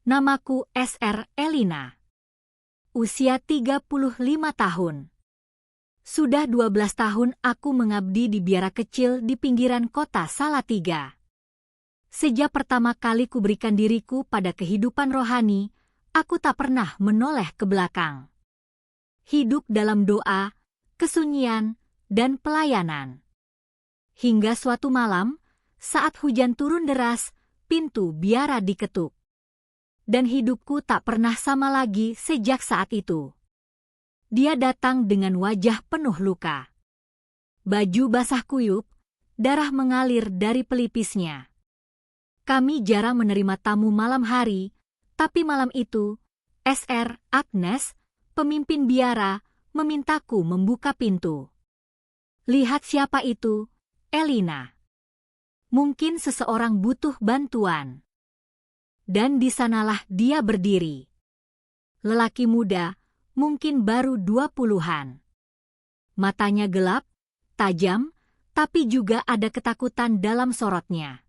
Namaku SR Elina. Usia 35 tahun. Sudah 12 tahun aku mengabdi di biara kecil di pinggiran kota Salatiga. Sejak pertama kali kuberikan diriku pada kehidupan rohani, aku tak pernah menoleh ke belakang. Hidup dalam doa, kesunyian, dan pelayanan. Hingga suatu malam, saat hujan turun deras, pintu biara diketuk. Dan hidupku tak pernah sama lagi sejak saat itu. Dia datang dengan wajah penuh luka. Baju basah kuyup, darah mengalir dari pelipisnya. Kami jarang menerima tamu malam hari, tapi malam itu, SR Agnes, pemimpin biara, memintaku membuka pintu. Lihat siapa itu, Elina. Mungkin seseorang butuh bantuan. Dan di sanalah dia berdiri. Lelaki muda, mungkin baru 20-an. Matanya gelap, tajam, tapi juga ada ketakutan dalam sorotnya.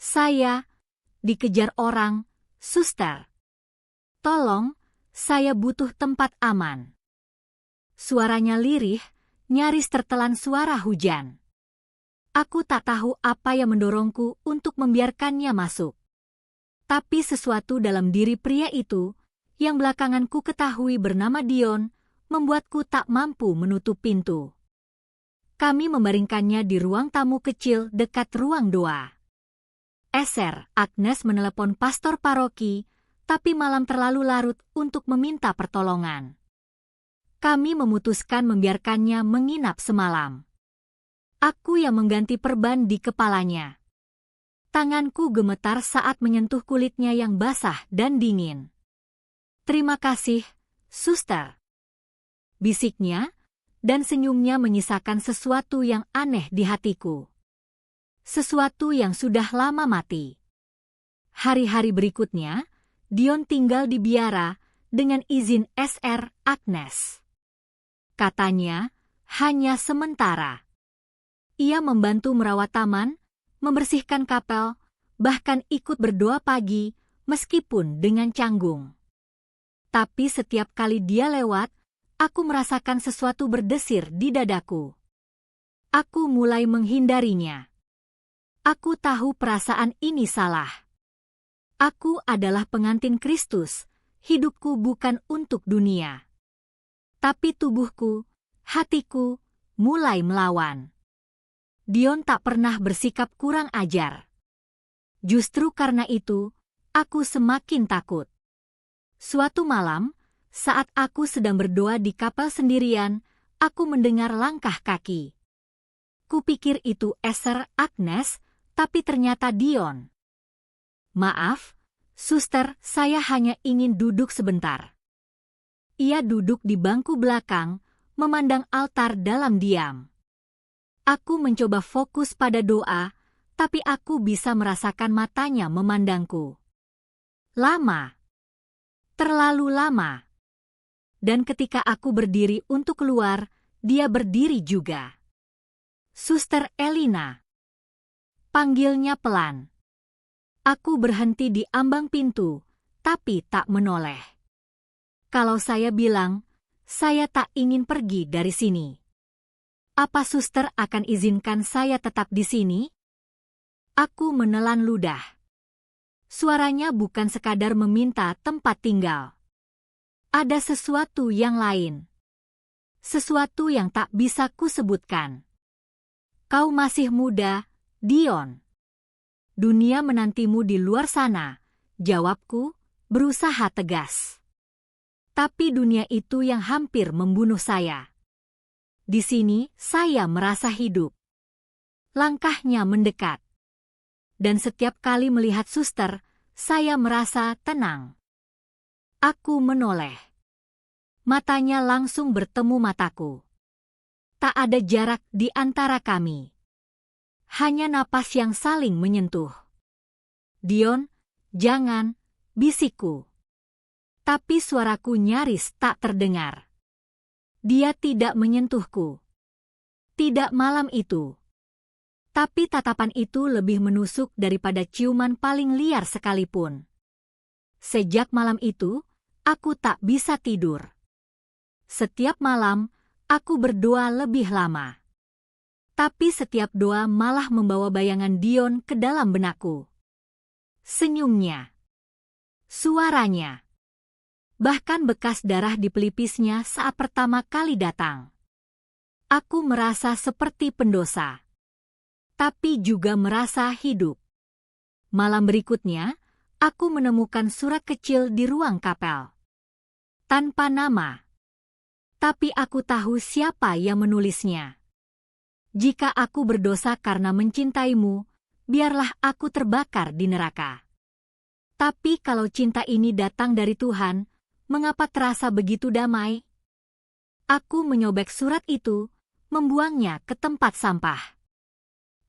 Saya dikejar orang, suster. Tolong, saya butuh tempat aman. Suaranya lirih, nyaris tertelan suara hujan. Aku tak tahu apa yang mendorongku untuk membiarkannya masuk. Tapi sesuatu dalam diri pria itu, yang belakangan ku ketahui bernama Dion, membuatku tak mampu menutup pintu. Kami membaringkannya di ruang tamu kecil dekat ruang doa. SR Agnes menelepon pastor paroki, tapi malam terlalu larut untuk meminta pertolongan. Kami memutuskan membiarkannya menginap semalam. Aku yang mengganti perban di kepalanya. Tanganku gemetar saat menyentuh kulitnya yang basah dan dingin. Terima kasih, suster. Bisiknya, dan senyumnya menyisakan sesuatu yang aneh di hatiku. Sesuatu yang sudah lama mati. Hari-hari berikutnya, Dion tinggal di biara dengan izin SR Agnes. Katanya, hanya sementara. Ia membantu merawat taman, membersihkan kapel, bahkan ikut berdoa pagi, meskipun dengan canggung. Tapi setiap kali dia lewat, aku merasakan sesuatu berdesir di dadaku. Aku mulai menghindarinya. Aku tahu perasaan ini salah. Aku adalah pengantin Kristus, hidupku bukan untuk dunia. Tapi tubuhku, hatiku, mulai melawan. Dion tak pernah bersikap kurang ajar. Justru karena itu, aku semakin takut. Suatu malam, saat aku sedang berdoa di kapel sendirian, aku mendengar langkah kaki. Kupikir itu SR Agnes, tapi ternyata Dion. Maaf, suster, saya hanya ingin duduk sebentar. Ia duduk di bangku belakang, memandang altar dalam diam. Aku mencoba fokus pada doa, tapi aku bisa merasakan matanya memandangku. Lama. Terlalu lama. Dan ketika aku berdiri untuk keluar, dia berdiri juga. Suster Elina. Panggilnya pelan. Aku berhenti di ambang pintu, tapi tak menoleh. Kalau saya bilang, saya tak ingin pergi dari sini. Apa suster akan izinkan saya tetap di sini? Aku menelan ludah. Suaranya bukan sekadar meminta tempat tinggal. Ada sesuatu yang lain. Sesuatu yang tak bisa kusebutkan. Kau masih muda, Dion. Dunia menantimu di luar sana, jawabku, berusaha tegas. Tapi dunia itu yang hampir membunuh saya. Di sini, saya merasa hidup. Langkahnya mendekat. Dan setiap kali melihat suster, saya merasa tenang. Aku menoleh. Matanya langsung bertemu mataku. Tak ada jarak di antara kami. Hanya napas yang saling menyentuh. Dion, jangan, bisikku. Tapi suaraku nyaris tak terdengar. Dia tidak menyentuhku. Tidak malam itu. Tapi tatapan itu lebih menusuk daripada ciuman paling liar sekalipun. Sejak malam itu, aku tak bisa tidur. Setiap malam, aku berdoa lebih lama. Tapi setiap doa malah membawa bayangan Dion ke dalam benakku. Senyumnya, suaranya, bahkan bekas darah di pelipisnya saat pertama kali datang. Aku merasa seperti pendosa, tapi juga merasa hidup. Malam berikutnya, aku menemukan surat kecil di ruang kapel. Tanpa nama. Tapi aku tahu siapa yang menulisnya. Jika aku berdosa karena mencintaimu, biarlah aku terbakar di neraka. Tapi kalau cinta ini datang dari Tuhan, mengapa terasa begitu damai? Aku menyobek surat itu, membuangnya ke tempat sampah.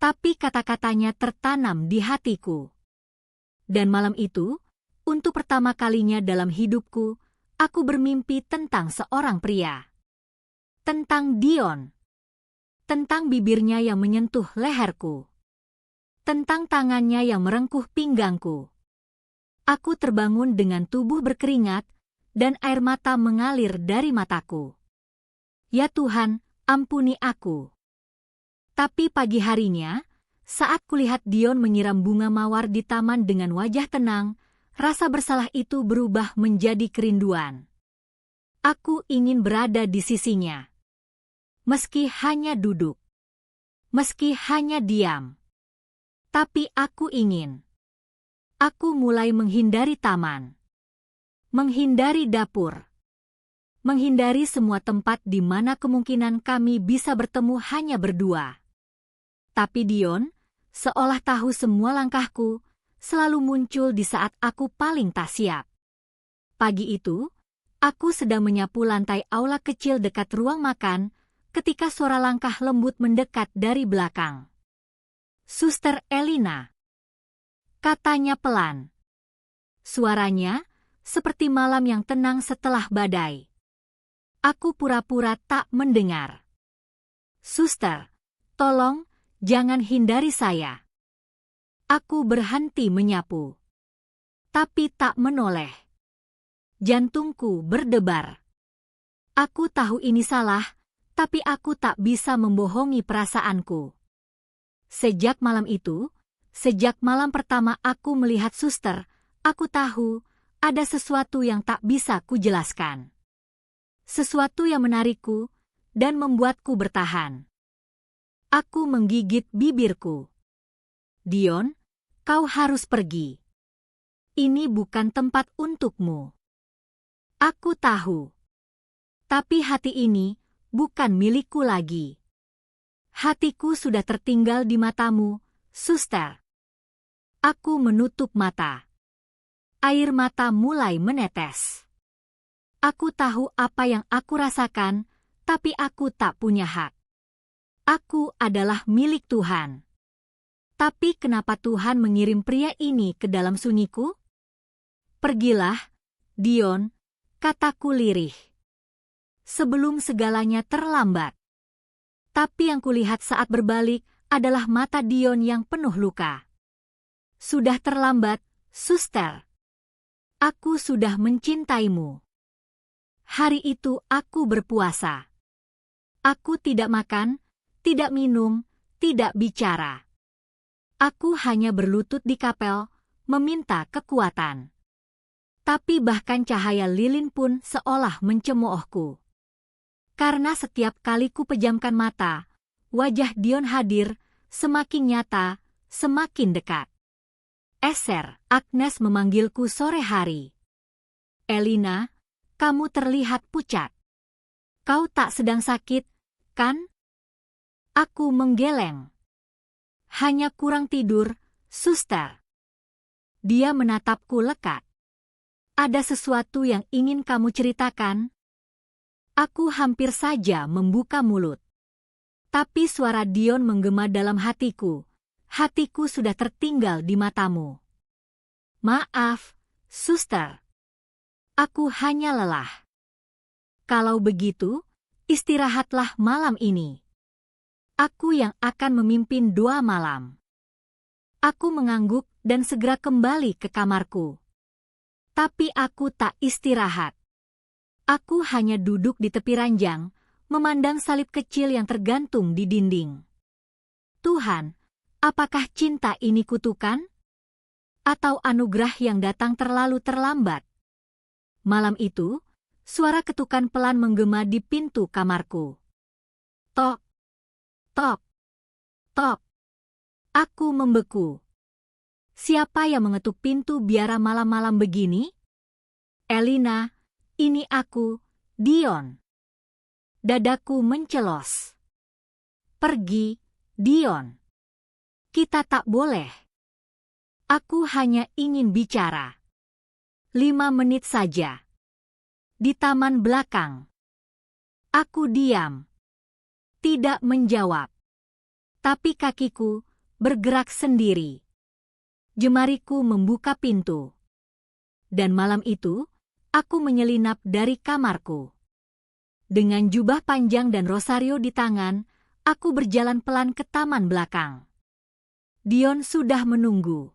Tapi kata-katanya tertanam di hatiku. Dan malam itu, untuk pertama kalinya dalam hidupku, aku bermimpi tentang seorang pria. Tentang Dion. Tentang bibirnya yang menyentuh leherku. Tentang tangannya yang merengkuh pinggangku. Aku terbangun dengan tubuh berkeringat, dan air mata mengalir dari mataku. Ya Tuhan, ampuni aku. Tapi pagi harinya, saat kulihat Dion menyiram bunga mawar di taman dengan wajah tenang, rasa bersalah itu berubah menjadi kerinduan. Aku ingin berada di sisinya. Meski hanya duduk. Meski hanya diam. Tapi aku ingin. Aku mulai menghindari taman. Menghindari dapur. Menghindari semua tempat di mana kemungkinan kami bisa bertemu hanya berdua. Tapi Dion, seolah tahu semua langkahku, selalu muncul di saat aku paling tak siap. Pagi itu, aku sedang menyapu lantai aula kecil dekat ruang makan, ketika suara langkah lembut mendekat dari belakang. "Suster Elina," katanya pelan. Suaranya seperti malam yang tenang setelah badai. Aku pura-pura tak mendengar. "Suster, tolong, jangan hindari saya." Aku berhenti menyapu. Tapi tak menoleh. Jantungku berdebar. Aku tahu ini salah, tapi aku tak bisa membohongi perasaanku. Sejak malam itu, sejak malam pertama aku melihat suster, aku tahu ada sesuatu yang tak bisa kujelaskan. Sesuatu yang menarikku dan membuatku bertahan. Aku menggigit bibirku. "Dion, kau harus pergi. Ini bukan tempat untukmu." Aku tahu. Tapi hati ini bukan milikku lagi. Hatiku sudah tertinggal di matamu, suster. Aku menutup mata. Air mata mulai menetes. Aku tahu apa yang aku rasakan, tapi aku tak punya hak. Aku adalah milik Tuhan. Tapi kenapa Tuhan mengirim pria ini ke dalam sunyiku? "Pergilah, Dion," kataku lirih. Sebelum segalanya terlambat. Tapi yang kulihat saat berbalik adalah mata Dion yang penuh luka. "Sudah terlambat, suster. Aku sudah mencintaimu." Hari itu aku berpuasa. Aku tidak makan, tidak minum, tidak bicara. Aku hanya berlutut di kapel, meminta kekuatan. Tapi bahkan cahaya lilin pun seolah mencemoohku. Karena setiap kali ku pejamkan mata, wajah Dion hadir, semakin nyata, semakin dekat. "Eser," Agnes memanggilku sore hari. "Elina, kamu terlihat pucat. Kau tak sedang sakit, kan?" Aku menggeleng. "Hanya kurang tidur, suster." Dia menatapku lekat. "Ada sesuatu yang ingin kamu ceritakan?" Aku hampir saja membuka mulut. Tapi suara Dion menggema dalam hatiku. "Hatiku sudah tertinggal di matamu." "Maaf, suster. Aku hanya lelah." "Kalau begitu, istirahatlah malam ini. Aku yang akan memimpin doa malam." Aku mengangguk dan segera kembali ke kamarku. Tapi aku tak istirahat. Aku hanya duduk di tepi ranjang, memandang salib kecil yang tergantung di dinding. Tuhan, apakah cinta ini kutukan? Atau anugerah yang datang terlalu terlambat? Malam itu, suara ketukan pelan menggema di pintu kamarku. Tok, tok, tok. Aku membeku. Siapa yang mengetuk pintu biara malam-malam begini? Elina, ini aku, Dion. Dadaku mencelos. Pergi, Dion. Kita tak boleh. Aku hanya ingin bicara. 5 menit saja. Di taman belakang. Aku diam. Tidak menjawab. Tapi kakiku bergerak sendiri. Jemariku membuka pintu. Dan malam itu, aku menyelinap dari kamarku. Dengan jubah panjang dan rosario di tangan, aku berjalan pelan ke taman belakang. Dion sudah menunggu.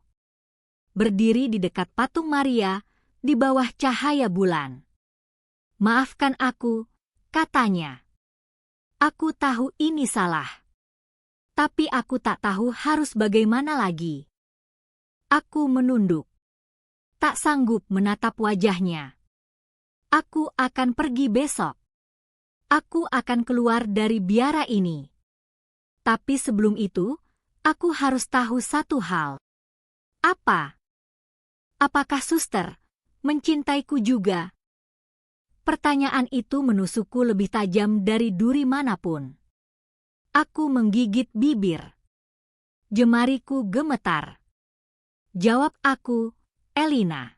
Berdiri di dekat patung Maria, di bawah cahaya bulan. Maafkan aku, katanya. Aku tahu ini salah. Tapi aku tak tahu harus bagaimana lagi. Aku menunduk. Tak sanggup menatap wajahnya. Aku akan pergi besok. Aku akan keluar dari biara ini. Tapi sebelum itu, aku harus tahu satu hal. Apa? Apakah suster mencintaiku juga? Pertanyaan itu menusukku lebih tajam dari duri manapun. Aku menggigit bibir. Jemariku gemetar. Jawab aku, Elina.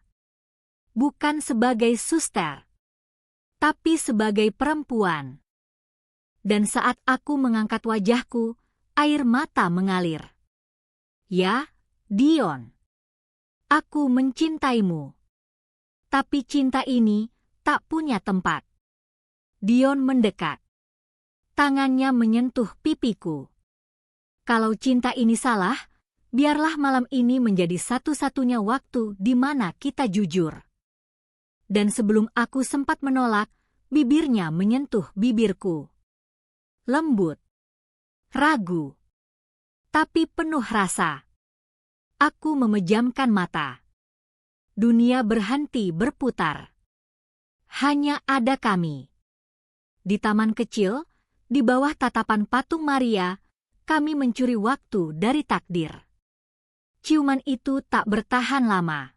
Bukan sebagai suster, tapi sebagai perempuan. Dan saat aku mengangkat wajahku, air mata mengalir. Ya, Dion. Aku mencintaimu. Tapi cinta ini tak punya tempat. Dion mendekat. Tangannya menyentuh pipiku. Kalau cinta ini salah, biarlah malam ini menjadi satu-satunya waktu di mana kita jujur. Dan sebelum aku sempat menolak, bibirnya menyentuh bibirku. Lembut. Ragu. Tapi penuh rasa. Aku memejamkan mata. Dunia berhenti berputar. Hanya ada kami. Di taman kecil, di bawah tatapan patung Maria, kami mencuri waktu dari takdir. Ciuman itu tak bertahan lama.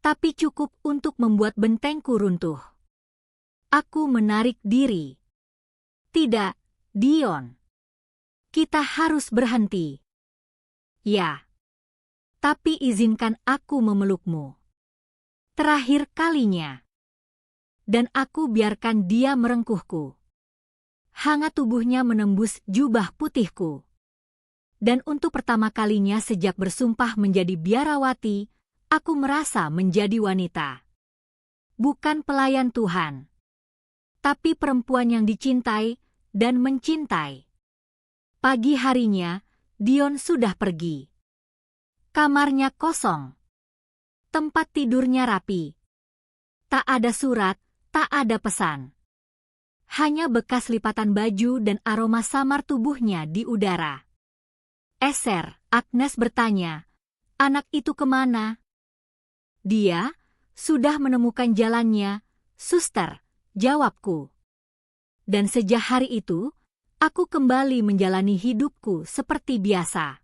Tapi cukup untuk membuat bentengku runtuh. Aku menarik diri. Tidak, Dion. Kita harus berhenti. Ya. Tapi izinkan aku memelukmu. Terakhir kalinya. Dan aku biarkan dia merengkuhku. Hangat tubuhnya menembus jubah putihku. Dan untuk pertama kalinya sejak bersumpah menjadi biarawati, aku merasa menjadi wanita. Bukan pelayan Tuhan. Tapi perempuan yang dicintai dan mencintai. Pagi harinya, Dion sudah pergi. Kamarnya kosong. Tempat tidurnya rapi. Tak ada surat, tak ada pesan. Hanya bekas lipatan baju dan aroma samar tubuhnya di udara. Eser, Agnes bertanya, anak itu kemana? Dia sudah menemukan jalannya, suster, jawabku. Dan sejak hari itu, aku kembali menjalani hidupku seperti biasa.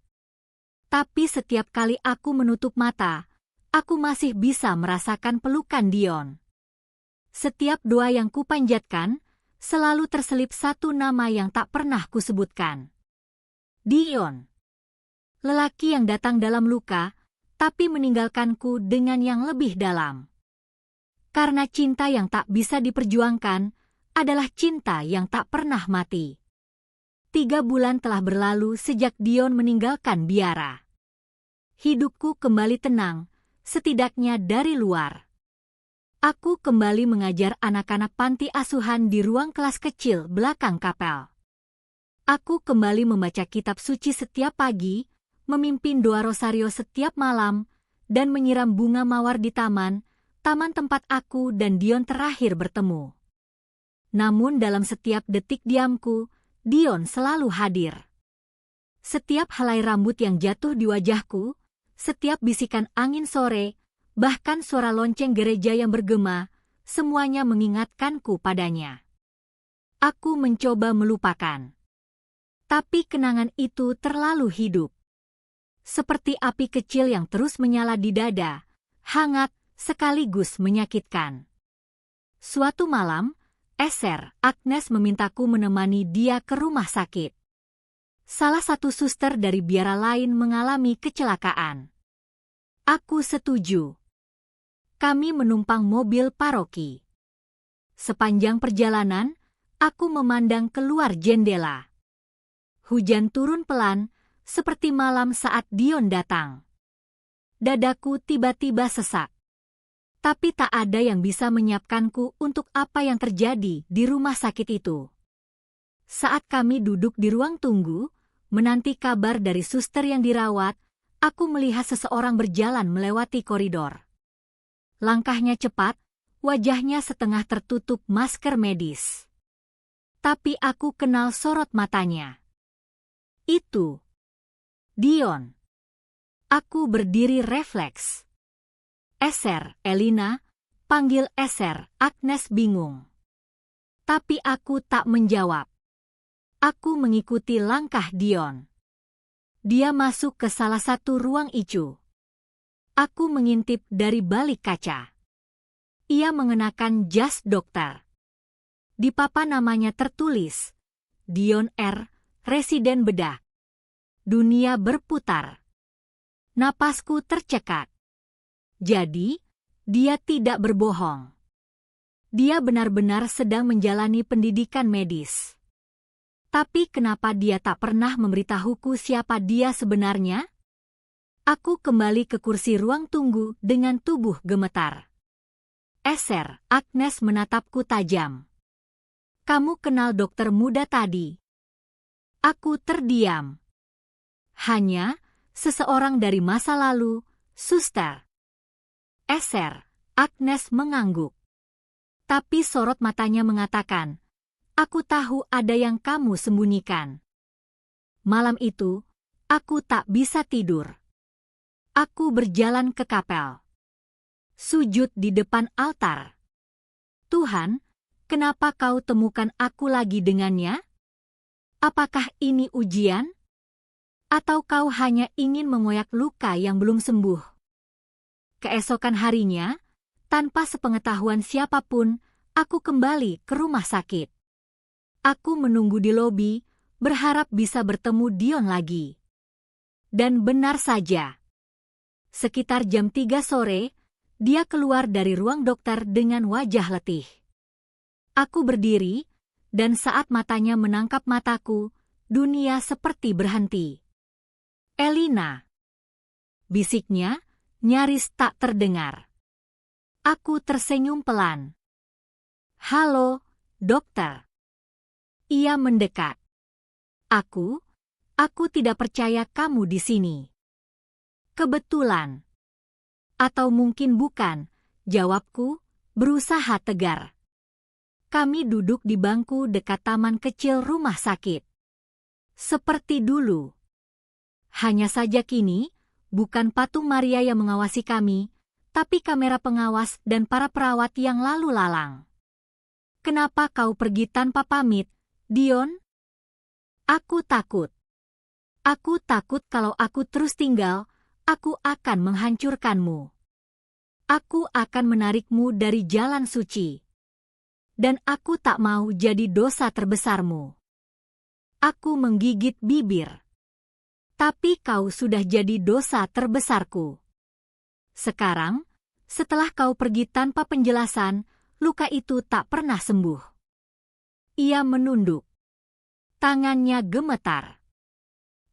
Tapi setiap kali aku menutup mata, aku masih bisa merasakan pelukan Dion. Setiap doa yang kupanjatkan, selalu terselip satu nama yang tak pernah kusebutkan. Dion. Lelaki yang datang dalam luka, tapi meninggalkanku dengan yang lebih dalam. Karena cinta yang tak bisa diperjuangkan, adalah cinta yang tak pernah mati. 3 bulan telah berlalu sejak Dion meninggalkan biara. Hidupku kembali tenang, setidaknya dari luar. Aku kembali mengajar anak-anak panti asuhan di ruang kelas kecil belakang kapel. Aku kembali membaca kitab suci setiap pagi, memimpin doa rosario setiap malam, dan menyiram bunga mawar di taman, taman tempat aku dan Dion terakhir bertemu. Namun dalam setiap detik diamku, Dion selalu hadir. Setiap helai rambut yang jatuh di wajahku, setiap bisikan angin sore, bahkan suara lonceng gereja yang bergema, semuanya mengingatkanku padanya. Aku mencoba melupakan. Tapi kenangan itu terlalu hidup. Seperti api kecil yang terus menyala di dada, hangat sekaligus menyakitkan. Suatu malam, Agnes memintaku menemani dia ke rumah sakit. Salah satu suster dari biara lain mengalami kecelakaan. Aku setuju. Kami menumpang mobil paroki. Sepanjang perjalanan, aku memandang keluar jendela. Hujan turun pelan, seperti malam saat Dion datang. Dadaku tiba-tiba sesak. Tapi tak ada yang bisa menyiapkanku untuk apa yang terjadi di rumah sakit itu. Saat kami duduk di ruang tunggu, menanti kabar dari suster yang dirawat, aku melihat seseorang berjalan melewati koridor. Langkahnya cepat, wajahnya setengah tertutup masker medis. Tapi aku kenal sorot matanya. Itu Dion. Aku berdiri refleks. Elina, panggil Agnes bingung. Tapi aku tak menjawab. Aku mengikuti langkah Dion. Dia masuk ke salah satu ruang ICU. Aku mengintip dari balik kaca. Ia mengenakan jas dokter. Di papan namanya tertulis, Dion R., residen bedah. Dunia berputar. Napasku tercekat. Jadi, dia tidak berbohong. Dia benar-benar sedang menjalani pendidikan medis. Tapi kenapa dia tak pernah memberitahuku siapa dia sebenarnya? Aku kembali ke kursi ruang tunggu dengan tubuh gemetar. Agnes menatapku tajam. Kamu kenal dokter muda tadi? Aku terdiam. Hanya seseorang dari masa lalu, suster. Agnes mengangguk. Tapi sorot matanya mengatakan, aku tahu ada yang kamu sembunyikan. Malam itu, aku tak bisa tidur. Aku berjalan ke kapel. Sujud di depan altar. Tuhan, kenapa kau temukan aku lagi dengannya? Apakah ini ujian? Atau kau hanya ingin mengoyak luka yang belum sembuh? Keesokan harinya, tanpa sepengetahuan siapapun, aku kembali ke rumah sakit. Aku menunggu di lobi, berharap bisa bertemu Dion lagi. Dan benar saja. Sekitar jam 3 sore, dia keluar dari ruang dokter dengan wajah letih. Aku berdiri, dan saat matanya menangkap mataku, dunia seperti berhenti. Elina. Bisiknya nyaris tak terdengar. Aku tersenyum pelan. Halo, dokter. Ia mendekat. Aku tidak percaya kamu di sini. Kebetulan. Atau mungkin bukan, jawabku, berusaha tegar. Kami duduk di bangku dekat taman kecil rumah sakit. Seperti dulu. Hanya saja kini, bukan patung Maria yang mengawasi kami, tapi kamera pengawas dan para perawat yang lalu lalang. Kenapa kau pergi tanpa pamit, Dion? Aku takut. Aku takut kalau aku terus tinggal, aku akan menghancurkanmu. Aku akan menarikmu dari jalan suci. Dan aku tak mau jadi dosa terbesarmu. Aku menggigit bibir. Tapi kau sudah jadi dosa terbesarku. Sekarang, setelah kau pergi tanpa penjelasan, luka itu tak pernah sembuh. Ia menunduk. Tangannya gemetar.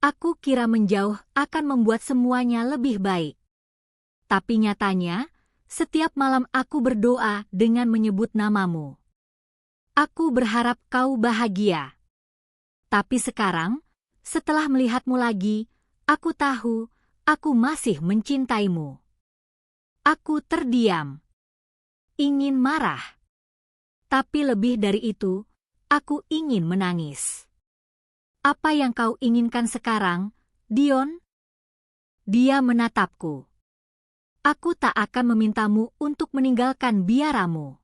Aku kira menjauh akan membuat semuanya lebih baik. Tapi nyatanya, setiap malam aku berdoa dengan menyebut namamu. Aku berharap kau bahagia. Tapi sekarang, setelah melihatmu lagi, aku tahu, aku masih mencintaimu. Aku terdiam. ingin marah. Tapi lebih dari itu, aku ingin menangis. Apa yang kau inginkan sekarang, Dion? Dia menatapku. Aku tak akan memintamu untuk meninggalkan biaramu.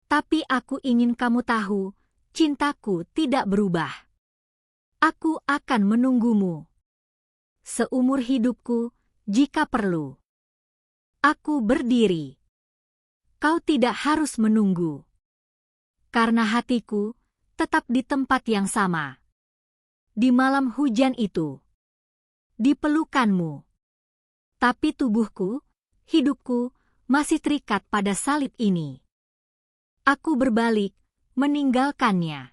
Tapi aku ingin kamu tahu, cintaku tidak berubah. Aku akan menunggumu. Seumur hidupku, jika perlu. Aku berdiri. Kau tidak harus menunggu. Karena hatiku tetap di tempat yang sama. Di malam hujan itu. Di pelukanmu. Tapi tubuhku, hidupku, masih terikat pada salib ini. Aku berbalik, meninggalkannya.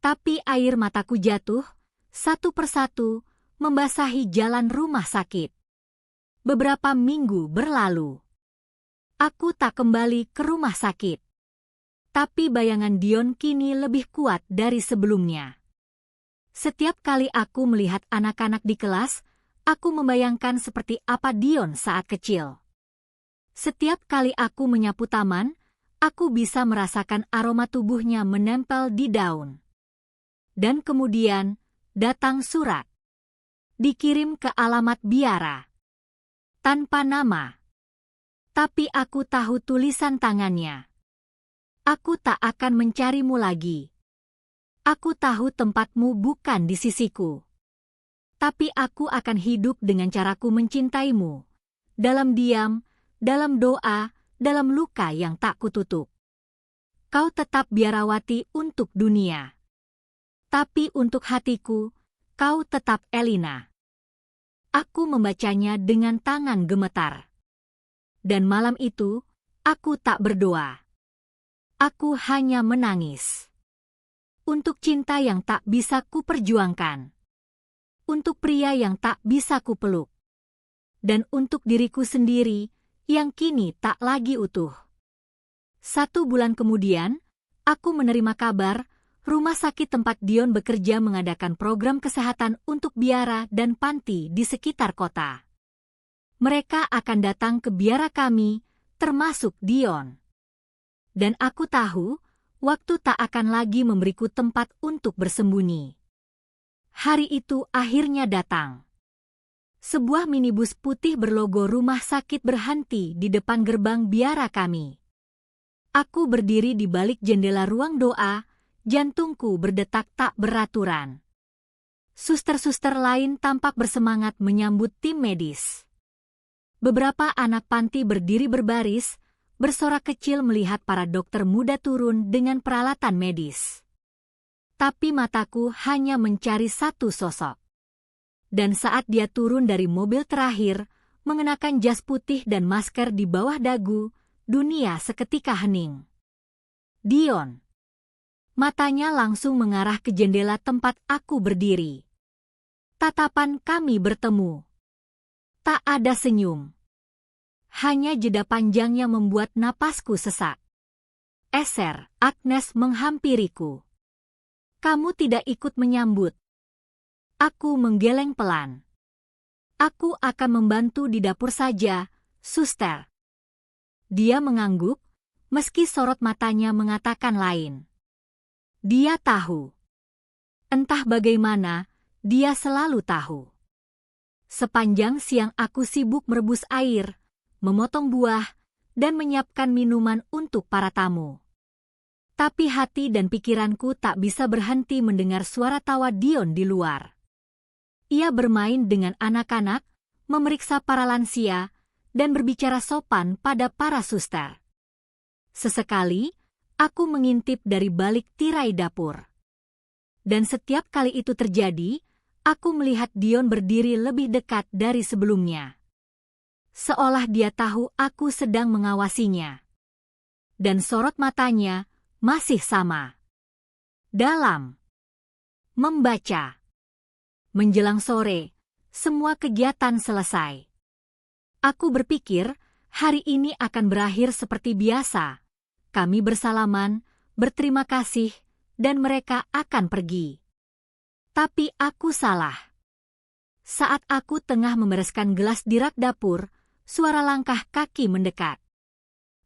Tapi air mataku jatuh, satu persatu, membasahi jalan rumah sakit. Beberapa minggu berlalu. Aku tak kembali ke rumah sakit. Tapi bayangan Dion kini lebih kuat dari sebelumnya. Setiap kali aku melihat anak-anak di kelas, aku membayangkan seperti apa Dion saat kecil. Setiap kali aku menyapu taman, aku bisa merasakan aroma tubuhnya menempel di daun. Dan kemudian, datang surat. Dikirim ke alamat biara. Tanpa nama. Tapi aku tahu tulisan tangannya. Aku tak akan mencarimu lagi. Aku tahu tempatmu bukan di sisiku. Tapi aku akan hidup dengan caraku mencintaimu. Dalam diam, dalam doa, dalam luka yang tak kututup. Kau tetap biarawati untuk dunia. Tapi untuk hatiku, kau tetap Elina. Aku membacanya dengan tangan gemetar. Dan malam itu, aku tak berdoa. Aku hanya menangis. Untuk cinta yang tak bisa kuperjuangkan. Untuk pria yang tak bisa kupeluk. Dan untuk diriku sendiri yang kini tak lagi utuh. 1 bulan kemudian, aku menerima kabar rumah sakit tempat Dion bekerja mengadakan program kesehatan untuk biara dan panti di sekitar kota. Mereka akan datang ke biara kami, termasuk Dion. Dan aku tahu, waktu tak akan lagi memberiku tempat untuk bersembunyi. Hari itu akhirnya datang. Sebuah minibus putih berlogo rumah sakit berhenti di depan gerbang biara kami. Aku berdiri di balik jendela ruang doa, jantungku berdetak tak beraturan. Suster-suster lain tampak bersemangat menyambut tim medis. Beberapa anak panti berdiri berbaris, bersorak kecil melihat para dokter muda turun dengan peralatan medis. Tapi mataku hanya mencari satu sosok. Dan saat dia turun dari mobil terakhir, mengenakan jas putih dan masker di bawah dagu, dunia seketika hening. Dion. Matanya langsung mengarah ke jendela tempat aku berdiri. Tatapan kami bertemu. Tak ada senyum. Hanya jeda panjang yang membuat napasku sesak. Eser, Agnes menghampiriku. Kamu tidak ikut menyambut. Aku menggeleng pelan. Aku akan membantu di dapur saja, suster. Dia mengangguk, meski sorot matanya mengatakan lain. Dia tahu. Entah bagaimana, dia selalu tahu. Sepanjang siang aku sibuk merebus air, memotong buah, dan menyiapkan minuman untuk para tamu. Tapi hati dan pikiranku tak bisa berhenti mendengar suara tawa Dion di luar. Ia bermain dengan anak-anak, memeriksa para lansia, dan berbicara sopan pada para suster. Sesekali, aku mengintip dari balik tirai dapur. Dan setiap kali itu terjadi, aku melihat Dion berdiri lebih dekat dari sebelumnya. Seolah dia tahu aku sedang mengawasinya. Dan sorot matanya masih sama. Dalam. Membaca. Menjelang sore, semua kegiatan selesai. Aku berpikir, hari ini akan berakhir seperti biasa. Kami bersalaman, berterima kasih, dan mereka akan pergi. Tapi aku salah. Saat aku tengah membereskan gelas di rak dapur, suara langkah kaki mendekat.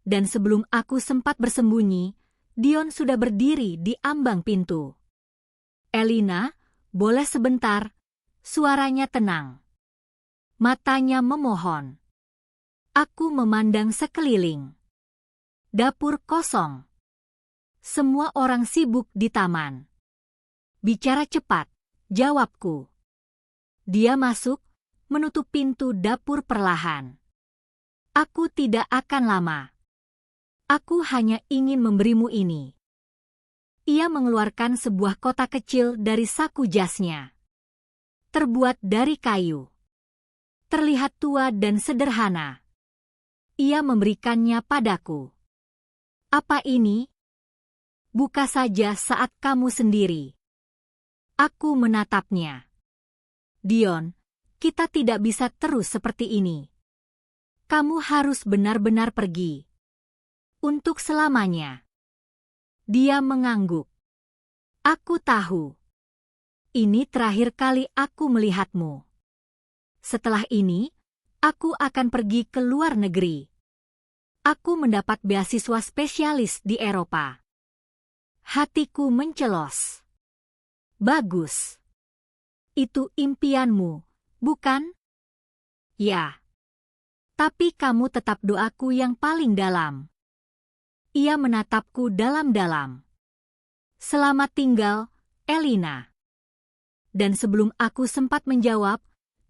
Dan sebelum aku sempat bersembunyi, Dion sudah berdiri di ambang pintu. "Elina, boleh sebentar?" Suaranya tenang. Matanya memohon. Aku memandang sekeliling. Dapur kosong. Semua orang sibuk di taman. "Bicara cepat," jawabku. Dia masuk, menutup pintu dapur perlahan. "Aku tidak akan lama. Aku hanya ingin memberimu ini." Ia mengeluarkan sebuah kotak kecil dari saku jasnya. Terbuat dari kayu. Terlihat tua dan sederhana. Ia memberikannya padaku. "Apa ini?" "Buka saja saat kamu sendiri." Aku menatapnya. "Dion, kita tidak bisa terus seperti ini. Kamu harus benar-benar pergi. Untuk selamanya." Dia mengangguk. "Aku tahu. Ini terakhir kali aku melihatmu. Setelah ini, aku akan pergi ke luar negeri. Aku mendapat beasiswa spesialis di Eropa." Hatiku mencelos. "Bagus. Itu impianmu, bukan?" "Ya. Tapi kamu tetap doaku yang paling dalam." Ia menatapku dalam-dalam. "Selamat tinggal, Elina." Dan sebelum aku sempat menjawab,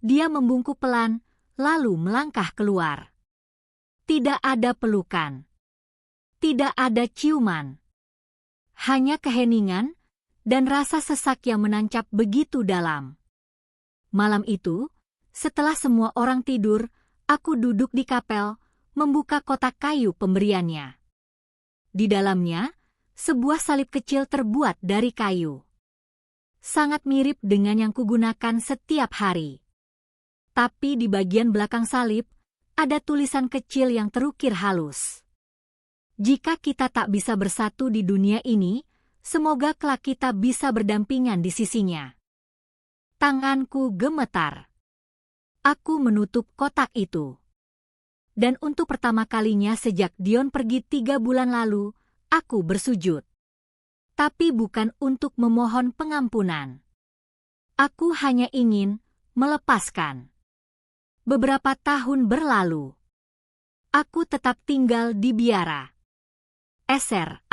dia membungkuk pelan, lalu melangkah keluar. Tidak ada pelukan. Tidak ada ciuman. Hanya keheningan dan rasa sesak yang menancap begitu dalam. Malam itu, setelah semua orang tidur, aku duduk di kapel, membuka kotak kayu pemberiannya. Di dalamnya, sebuah salib kecil terbuat dari kayu. Sangat mirip dengan yang kugunakan setiap hari. Tapi di bagian belakang salib, ada tulisan kecil yang terukir halus. "Jika kita tak bisa bersatu di dunia ini, semoga kelak kita bisa berdampingan di sisinya." Tanganku gemetar. Aku menutup kotak itu. Dan untuk pertama kalinya sejak Dion pergi 3 bulan lalu, aku bersujud. Tapi bukan untuk memohon pengampunan. Aku hanya ingin melepaskan. Beberapa tahun berlalu. Aku tetap tinggal di biara.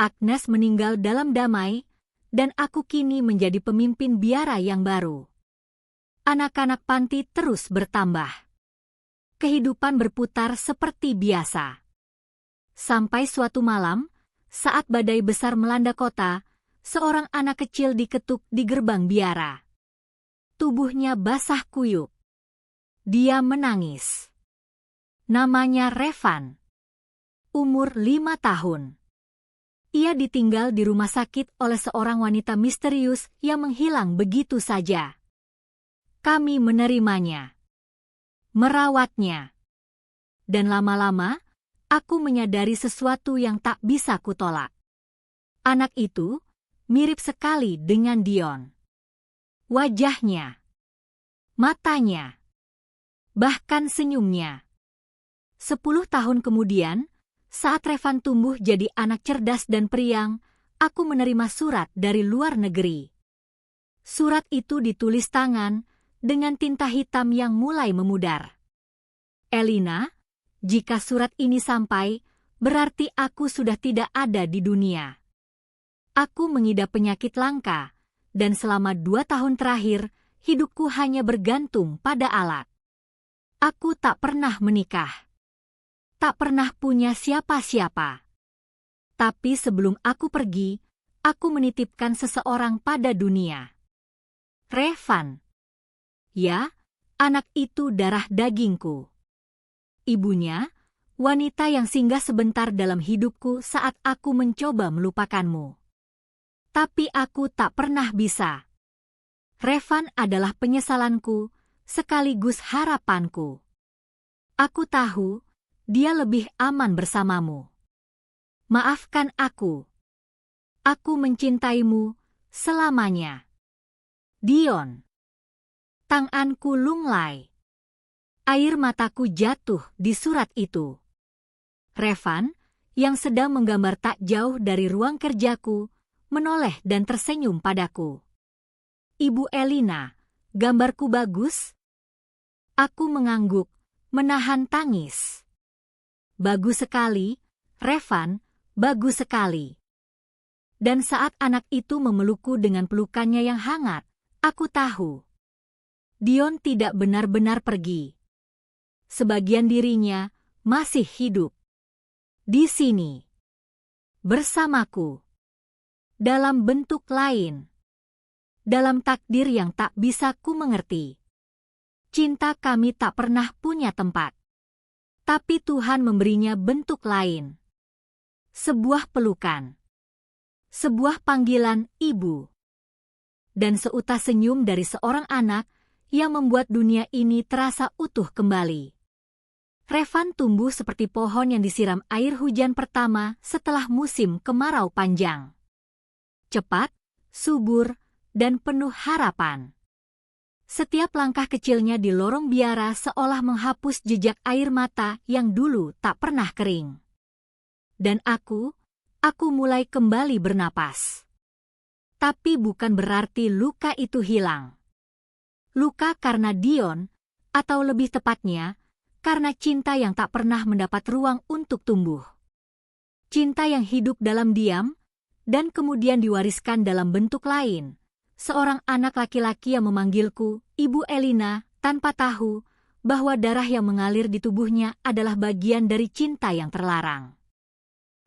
Agnes meninggal dalam damai, dan aku kini menjadi pemimpin biara yang baru. Anak-anak panti terus bertambah. Kehidupan berputar seperti biasa. Sampai suatu malam, saat badai besar melanda kota, seorang anak kecil diketuk di gerbang biara. Tubuhnya basah kuyup. Dia menangis. Namanya Revan. Umur 5 tahun. Ia ditinggal di rumah sakit oleh seorang wanita misterius yang menghilang begitu saja. Kami menerimanya. Merawatnya. Dan lama-lama, aku menyadari sesuatu yang tak bisa kutolak. Anak itu mirip sekali dengan Dion. Wajahnya, matanya, bahkan senyumnya. 10 tahun kemudian, saat Revan tumbuh jadi anak cerdas dan periang, aku menerima surat dari luar negeri. Surat itu ditulis tangan dengan tinta hitam yang mulai memudar. "Elina, jika surat ini sampai, berarti aku sudah tidak ada di dunia. Aku mengidap penyakit langka, dan selama 2 tahun terakhir, hidupku hanya bergantung pada alat. Aku tak pernah menikah. Tak pernah punya siapa-siapa. Tapi sebelum aku pergi, aku menitipkan seseorang pada dunia. Revan. Ya, anak itu darah dagingku. Ibunya, wanita yang singgah sebentar dalam hidupku saat aku mencoba melupakanmu. Tapi aku tak pernah bisa. Revan adalah penyesalanku, sekaligus harapanku. Aku tahu, dia lebih aman bersamamu. Maafkan aku. Aku mencintaimu selamanya. Dion." Tanganku lunglai. Air mataku jatuh di surat itu. Revan, yang sedang menggambar tak jauh dari ruang kerjaku, menoleh dan tersenyum padaku. "Ibu Elina, gambarku bagus?" Aku mengangguk, menahan tangis. "Bagus sekali, Revan, bagus sekali." Dan saat anak itu memelukku dengan pelukannya yang hangat, aku tahu Dion tidak benar-benar pergi. Sebagian dirinya masih hidup di sini bersamaku, dalam bentuk lain, dalam takdir yang tak bisa ku mengerti. Cinta kami tak pernah punya tempat, tapi Tuhan memberinya bentuk lain. Sebuah pelukan, sebuah panggilan ibu, dan seutas senyum dari seorang anak yang membuat dunia ini terasa utuh kembali. Revan tumbuh seperti pohon yang disiram air hujan pertama setelah musim kemarau panjang. Cepat, subur, dan penuh harapan. Setiap langkah kecilnya di lorong biara seolah menghapus jejak air mata yang dulu tak pernah kering. Dan aku mulai kembali bernapas. Tapi bukan berarti luka itu hilang. Luka karena Dion, atau lebih tepatnya, karena cinta yang tak pernah mendapat ruang untuk tumbuh. Cinta yang hidup dalam diam, dan kemudian diwariskan dalam bentuk lain. Seorang anak laki-laki yang memanggilku, Ibu Elina, tanpa tahu bahwa darah yang mengalir di tubuhnya adalah bagian dari cinta yang terlarang.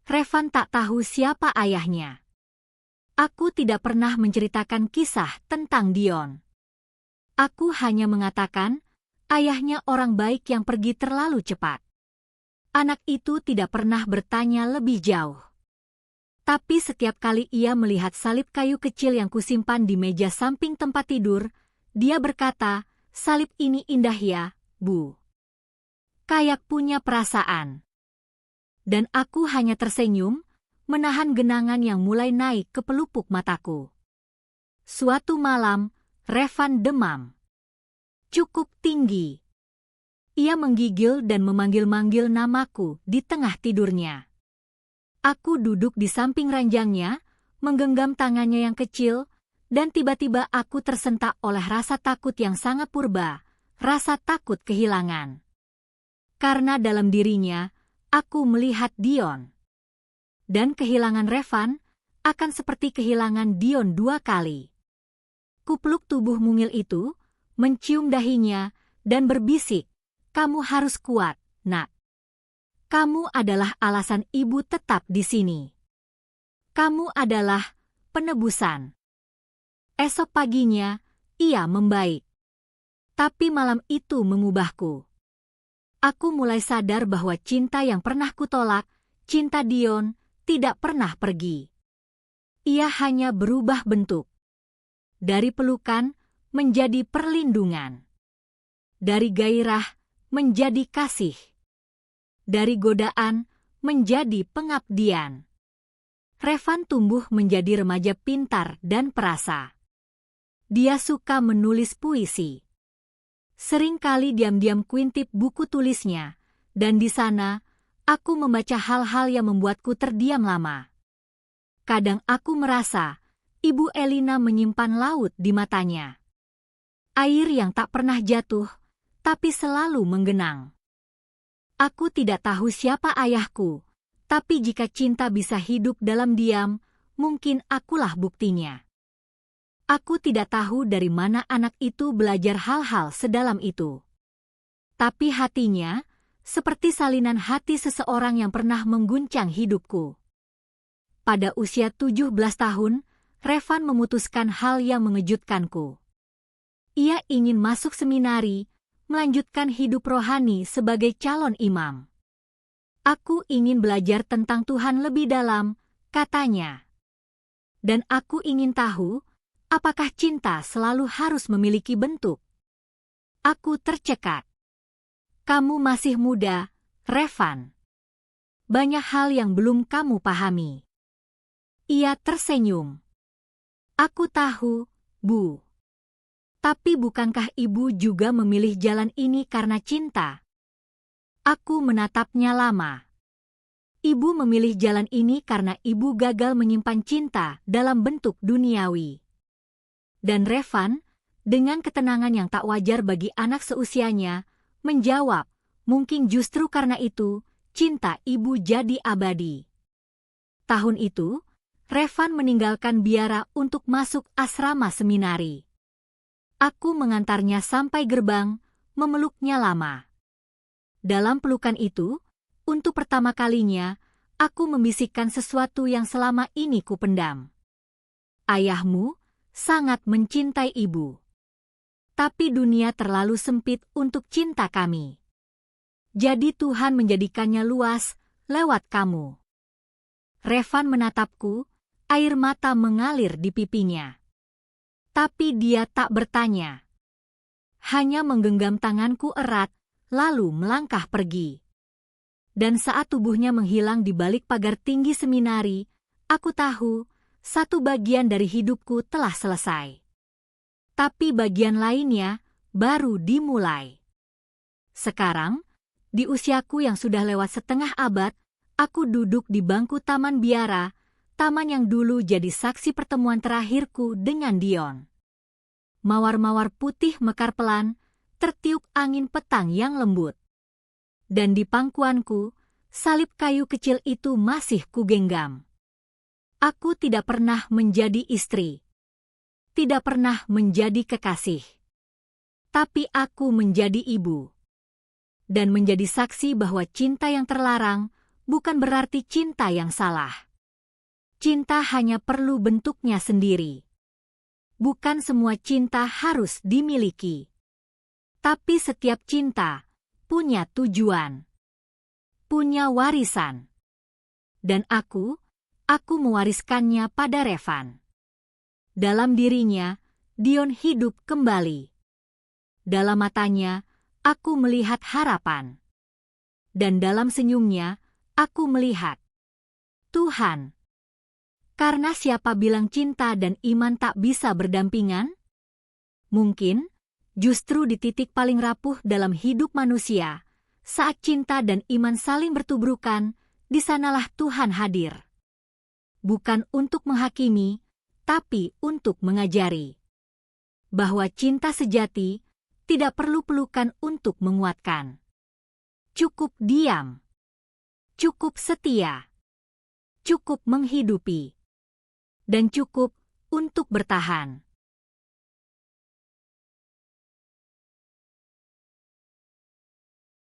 Revan tak tahu siapa ayahnya. Aku tidak pernah menceritakan kisah tentang Dion. Aku hanya mengatakan, ayahnya orang baik yang pergi terlalu cepat. Anak itu tidak pernah bertanya lebih jauh. Tapi setiap kali ia melihat salib kayu kecil yang kusimpan di meja samping tempat tidur, dia berkata, "Salib ini indah ya, Bu. Kayak punya perasaan." Dan aku hanya tersenyum, menahan genangan yang mulai naik ke pelupuk mataku. Suatu malam, Revan demam. Cukup tinggi. Ia menggigil dan memanggil-manggil namaku di tengah tidurnya. Aku duduk di samping ranjangnya, menggenggam tangannya yang kecil, dan tiba-tiba aku tersentak oleh rasa takut yang sangat purba, rasa takut kehilangan. Karena dalam dirinya, aku melihat Dion. Dan kehilangan Revan akan seperti kehilangan Dion 2 kali. Kupeluk tubuh mungil itu, mencium dahinya, dan berbisik, "Kamu harus kuat, Nak. Kamu adalah alasan ibu tetap di sini. Kamu adalah penebusan." Esok paginya, ia membaik. Tapi malam itu mengubahku. Aku mulai sadar bahwa cinta yang pernah kutolak, cinta Dion, tidak pernah pergi. Ia hanya berubah bentuk. Dari pelukan menjadi perlindungan. Dari gairah menjadi kasih. Dari godaan menjadi pengabdian. Revan tumbuh menjadi remaja pintar dan perasa. Dia suka menulis puisi. Seringkali diam-diam kuintip buku tulisnya, dan di sana aku membaca hal-hal yang membuatku terdiam lama. Kadang aku merasa Ibu Elina menyimpan laut di matanya. Air yang tak pernah jatuh, tapi selalu menggenang. Aku tidak tahu siapa ayahku, tapi jika cinta bisa hidup dalam diam, mungkin akulah buktinya. Aku tidak tahu dari mana anak itu belajar hal-hal sedalam itu. Tapi hatinya, seperti salinan hati seseorang yang pernah mengguncang hidupku. Pada usia 17 tahun, Revan memutuskan hal yang mengejutkanku. Ia ingin masuk seminari, melanjutkan hidup rohani sebagai calon imam. "Aku ingin belajar tentang Tuhan lebih dalam," katanya. Dan aku ingin tahu, apakah cinta selalu harus memiliki bentuk? Aku tercekat. "Kamu masih muda, Revan. Banyak hal yang belum kamu pahami." Ia tersenyum. "Aku tahu, Bu. Tapi bukankah ibu juga memilih jalan ini karena cinta?" Aku menatapnya lama. Ibu memilih jalan ini karena ibu gagal menyimpan cinta dalam bentuk duniawi. Dan Revan, dengan ketenangan yang tak wajar bagi anak seusianya, menjawab, mungkin justru karena itu, cinta ibu jadi abadi. Tahun itu, Revan meninggalkan biara untuk masuk asrama seminari. Aku mengantarnya sampai gerbang, memeluknya lama. Dalam pelukan itu, untuk pertama kalinya, aku membisikkan sesuatu yang selama ini kupendam. Ayahmu sangat mencintai ibu. Tapi dunia terlalu sempit untuk cinta kami. Jadi Tuhan menjadikannya luas lewat kamu. Revan menatapku, air mata mengalir di pipinya. Tapi dia tak bertanya. Hanya menggenggam tanganku erat, lalu melangkah pergi. Dan saat tubuhnya menghilang di balik pagar tinggi seminari, aku tahu, satu bagian dari hidupku telah selesai. Tapi bagian lainnya baru dimulai. Sekarang, di usiaku yang sudah lewat setengah abad, aku duduk di bangku taman biara, taman yang dulu jadi saksi pertemuan terakhirku dengan Dion. Mawar-mawar putih mekar pelan, tertiup angin petang yang lembut. Dan di pangkuanku, salib kayu kecil itu masih kugenggam. Aku tidak pernah menjadi istri. Tidak pernah menjadi kekasih. Tapi aku menjadi ibu. Dan menjadi saksi bahwa cinta yang terlarang bukan berarti cinta yang salah. Cinta hanya perlu bentuknya sendiri. Bukan semua cinta harus dimiliki. Tapi setiap cinta punya tujuan, punya warisan. Dan aku mewariskannya pada Revan. Dalam dirinya, Dion hidup kembali. Dalam matanya, aku melihat harapan. Dan dalam senyumnya, aku melihat Tuhan. Karena siapa bilang cinta dan iman tak bisa berdampingan? Mungkin justru di titik paling rapuh dalam hidup manusia, saat cinta dan iman saling bertubrukan, di sanalah Tuhan hadir. Bukan untuk menghakimi, tapi untuk mengajari. Bahwa cinta sejati tidak perlu pelukan untuk menguatkan. Cukup diam. Cukup setia. Cukup menghidupi. Dan cukup untuk bertahan.